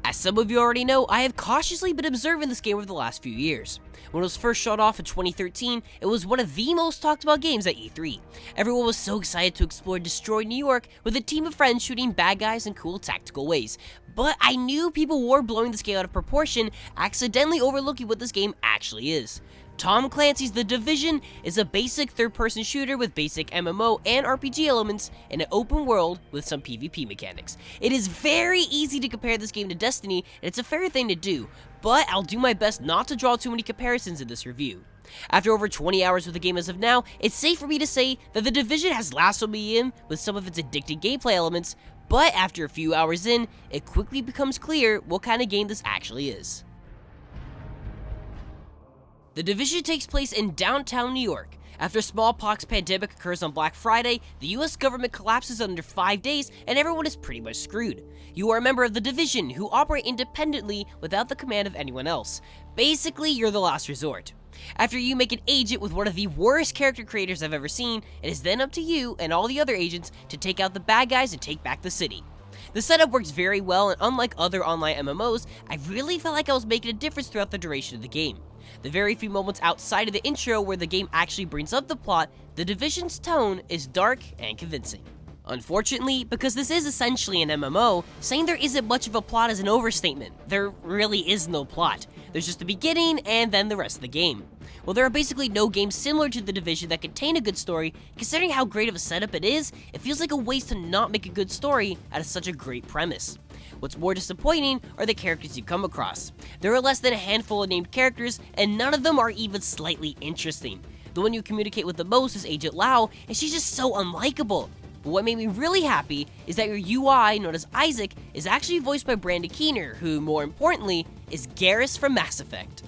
As some of you already know, I have cautiously been observing this game over the last few years. When it was first showed off in 2013, it was one of the most talked about games at E3. Everyone was so excited to explore destroyed New York with a team of friends shooting bad guys in cool tactical ways. But I knew people were blowing this game out of proportion, accidentally overlooking what this game actually is. Tom Clancy's The Division is a basic third-person shooter with basic MMO and RPG elements in an open world with some PvP mechanics. It is very easy to compare this game to Destiny, and it's a fair thing to do, but I'll do my best not to draw too many comparisons in this review. After over 20 hours with the game as of now, it's safe for me to say that The Division has lassoed me in with some of its addicting gameplay elements, but after a few hours in, it quickly becomes clear what kind of game this actually is. The Division takes place in downtown New York. After a smallpox pandemic occurs on Black Friday, the US government collapses under 5 days and everyone is pretty much screwed. You are a member of the Division who operate independently without the command of anyone else. Basically, you're the last resort. After you make an agent with one of the worst character creators I've ever seen, it is then up to you and all the other agents to take out the bad guys and take back the city. The setup works very well, and unlike other online MMOs, I really felt like I was making a difference throughout the duration of the game. The very few moments outside of the intro where the game actually brings up the plot, the Division's tone is dark and convincing. Unfortunately, because this is essentially an MMO, saying there isn't much of a plot is an overstatement. There really is no plot. There's just the beginning and then the rest of the game. Well, there are basically no games similar to The Division that contain a good story. Considering how great of a setup it is, it feels like a waste to not make a good story out of such a great premise. What's more disappointing are the characters you come across. There are less than a handful of named characters, and none of them are even slightly interesting. The one you communicate with the most is Agent Lau, and she's just so unlikable. But what made me really happy is that your UI, known as Isaac, is actually voiced by Brandon Keener, who, more importantly, is Garrus from Mass Effect.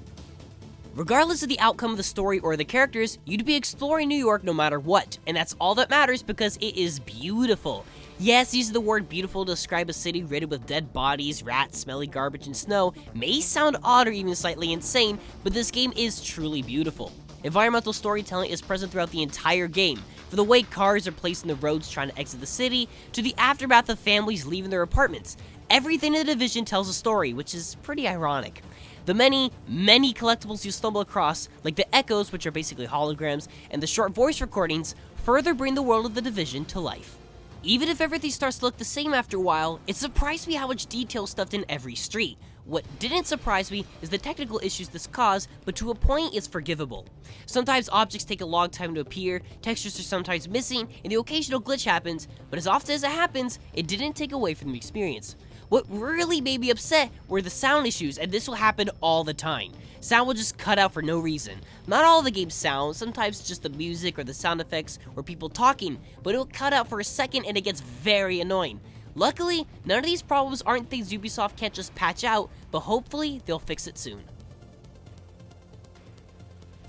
Regardless of the outcome of the story or the characters, you'd be exploring New York no matter what, and that's all that matters because it is beautiful. Yes, using the word beautiful to describe a city riddled with dead bodies, rats, smelly garbage, and snow may sound odd or even slightly insane, but this game is truly beautiful. Environmental storytelling is present throughout the entire game, from the way cars are placed in the roads trying to exit the city, to the aftermath of families leaving their apartments. Everything in The Division tells a story, which is pretty ironic. The many collectibles you stumble across, like the echoes, which are basically holograms, and the short voice recordings, further bring the world of The Division to life. Even if everything starts to look the same after a while, it surprised me how much detail is stuffed in every street. What didn't surprise me is the technical issues this caused, but to a point it's forgivable. Sometimes objects take a long time to appear, textures are sometimes missing, and the occasional glitch happens, but as often as it happens, it didn't take away from the experience. What really made me upset were the sound issues, and this will happen all the time. Sound will just cut out for no reason. Not all of the game's sound, sometimes just the music or the sound effects or people talking, but it will cut out for a second and it gets very annoying. Luckily, none of these problems aren't things Ubisoft can't just patch out, but hopefully they'll fix it soon.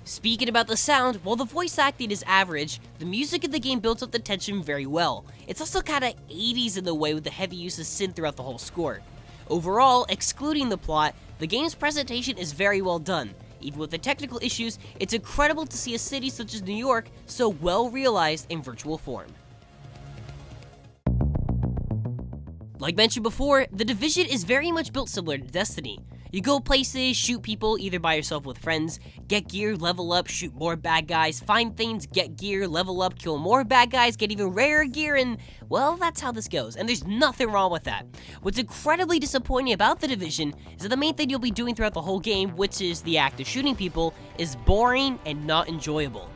Speaking about the sound, while the voice acting is average, the music in the game builds up the tension very well. It's also kinda 80s in the way with the heavy use of synth throughout the whole score. Overall, excluding the plot, the game's presentation is very well done. Even with the technical issues, it's incredible to see a city such as New York so well realized in virtual form. Like mentioned before, The Division is very much built similar to Destiny. You go places, shoot people either by yourself or with friends, get gear, level up, shoot more bad guys, find things, get gear, level up, kill more bad guys, get even rarer gear, and well, that's how this goes, and there's nothing wrong with that. What's incredibly disappointing about The Division is that the main thing you'll be doing throughout the whole game, which is the act of shooting people, is boring and not enjoyable.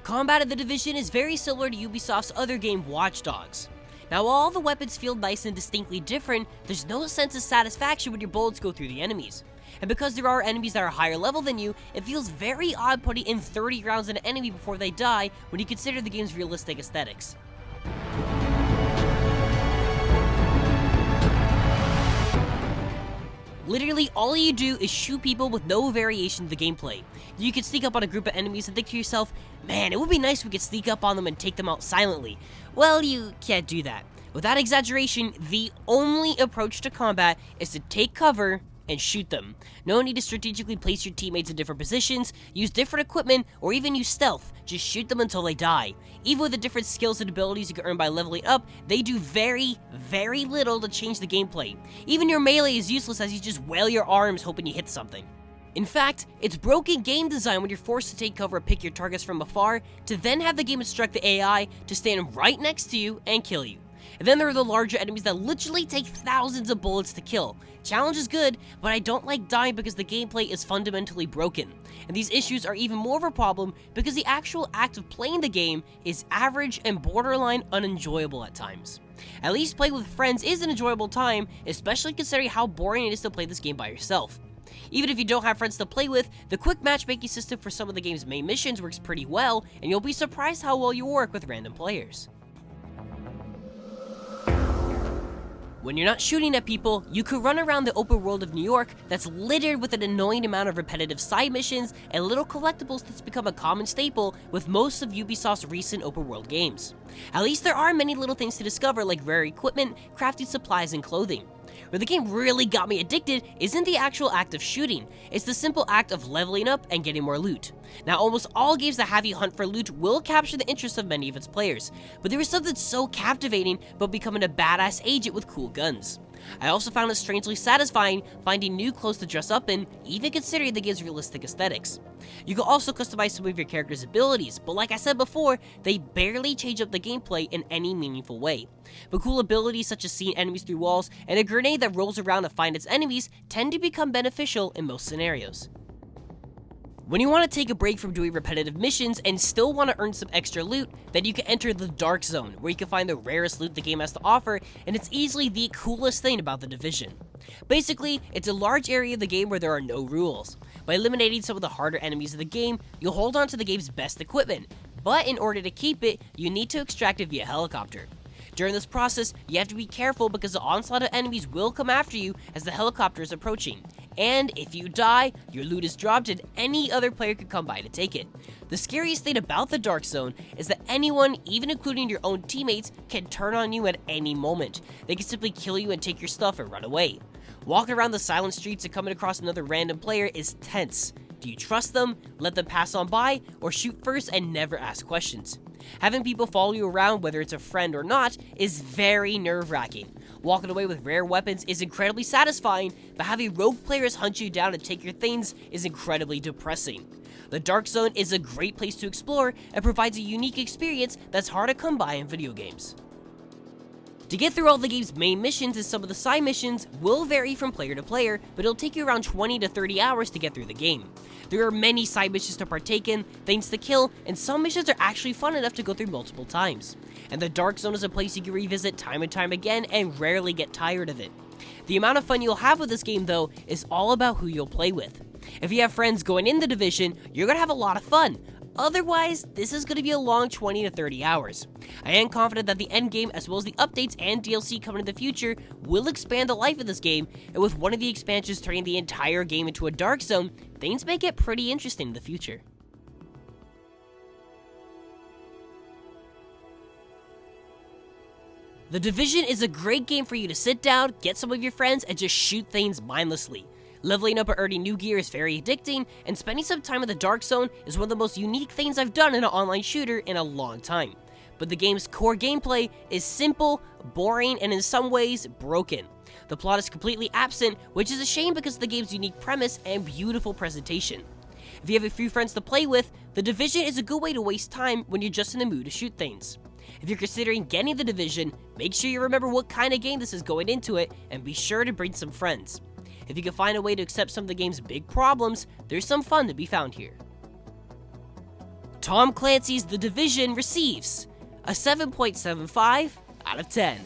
Combat in The Division is very similar to Ubisoft's other game, Watch Dogs. Now, while all the weapons feel nice and distinctly different, there's no sense of satisfaction when your bullets go through the enemies. And because there are enemies that are higher level than you, it feels very odd putting in 30 rounds in an enemy before they die when you consider the game's realistic aesthetics. Literally, all you do is shoot people with no variation to the gameplay. You can sneak up on a group of enemies and think to yourself, man, it would be nice if we could sneak up on them and take them out silently. Well, you can't do that. Without exaggeration, the only approach to combat is to take cover and shoot them. No need to strategically place your teammates in different positions, use different equipment, or even use stealth. Just shoot them until they die. Even with the different skills and abilities you can earn by leveling up, they do very, very little to change the gameplay. Even your melee is useless as you just wail your arms hoping you hit something. In fact, it's broken game design when you're forced to take cover and pick your targets from afar, to then have the game instruct the AI to stand right next to you and kill you. And then there are the larger enemies that literally take thousands of bullets to kill. Challenge is good, but I don't like dying because the gameplay is fundamentally broken. And these issues are even more of a problem because the actual act of playing the game is average and borderline unenjoyable at times. At least playing with friends is an enjoyable time, especially considering how boring it is to play this game by yourself. Even if you don't have friends to play with, the quick matchmaking system for some of the game's main missions works pretty well, and you'll be surprised how well you work with random players. When you're not shooting at people, you could run around the open world of New York that's littered with an annoying amount of repetitive side missions and little collectibles that's become a common staple with most of Ubisoft's recent open world games. At least there are many little things to discover like rare equipment, crafting supplies, and clothing. Where the game really got me addicted isn't the actual act of shooting, it's the simple act of leveling up and getting more loot. Now, almost all games that have you hunt for loot will capture the interest of many of its players, but there is something so captivating about becoming a badass agent with cool guns. I also found it strangely satisfying finding new clothes to dress up in, even considering the game's realistic aesthetics. You can also customize some of your character's abilities, but like I said before, they barely change up the gameplay in any meaningful way. But cool abilities such as seeing enemies through walls and a grenade that rolls around to find its enemies tend to become beneficial in most scenarios. When you want to take a break from doing repetitive missions and still want to earn some extra loot, then you can enter the Dark Zone, where you can find the rarest loot the game has to offer, and it's easily the coolest thing about the Division. Basically, it's a large area of the game where there are no rules. By eliminating some of the harder enemies of the game, you'll hold on to the game's best equipment, but in order to keep it, you need to extract it via helicopter. During this process, you have to be careful because the onslaught of enemies will come after you as the helicopter is approaching. And if you die, your loot is dropped and any other player could come by to take it. The scariest thing about the Dark Zone is that anyone, even including your own teammates, can turn on you at any moment. They can simply kill you and take your stuff and run away. Walking around the silent streets and coming across another random player is tense. Do you trust them, let them pass on by, or shoot first and never ask questions? Having people follow you around, whether it's a friend or not, is very nerve-wracking. Walking away with rare weapons is incredibly satisfying, but having rogue players hunt you down and take your things is incredibly depressing. The Dark Zone is a great place to explore and provides a unique experience that's hard to come by in video games. To get through all the game's main missions and some of the side missions will vary from player to player, but it'll take you around 20 to 30 hours to get through the game. There are many side missions to partake in, things to kill, and some missions are actually fun enough to go through multiple times. And the Dark Zone is a place you can revisit time and time again and rarely get tired of it. The amount of fun you'll have with this game, though, is all about who you'll play with. If you have friends going in the Division, you're gonna have a lot of fun. Otherwise, this is going to be a long 20 to 30 hours. I am confident that the endgame, as well as the updates and DLC coming in the future, will expand the life of this game, and with one of the expansions turning the entire game into a Dark Zone, things may get pretty interesting in the future. The Division is a great game for you to sit down, get some of your friends, and just shoot things mindlessly. Leveling up or earning new gear is very addicting, and spending some time in the Dark Zone is one of the most unique things I've done in an online shooter in a long time. But the game's core gameplay is simple, boring, and in some ways, broken. The plot is completely absent, which is a shame because of the game's unique premise and beautiful presentation. If you have a few friends to play with, The Division is a good way to waste time when you're just in the mood to shoot things. If you're considering getting The Division, make sure you remember what kind of game this is going into it, and be sure to bring some friends. If you can find a way to accept some of the game's big problems, there's some fun to be found here. Tom Clancy's The Division receives a 7.75 out of 10.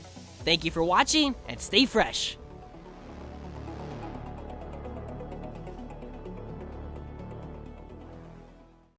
Thank you for watching, and stay fresh.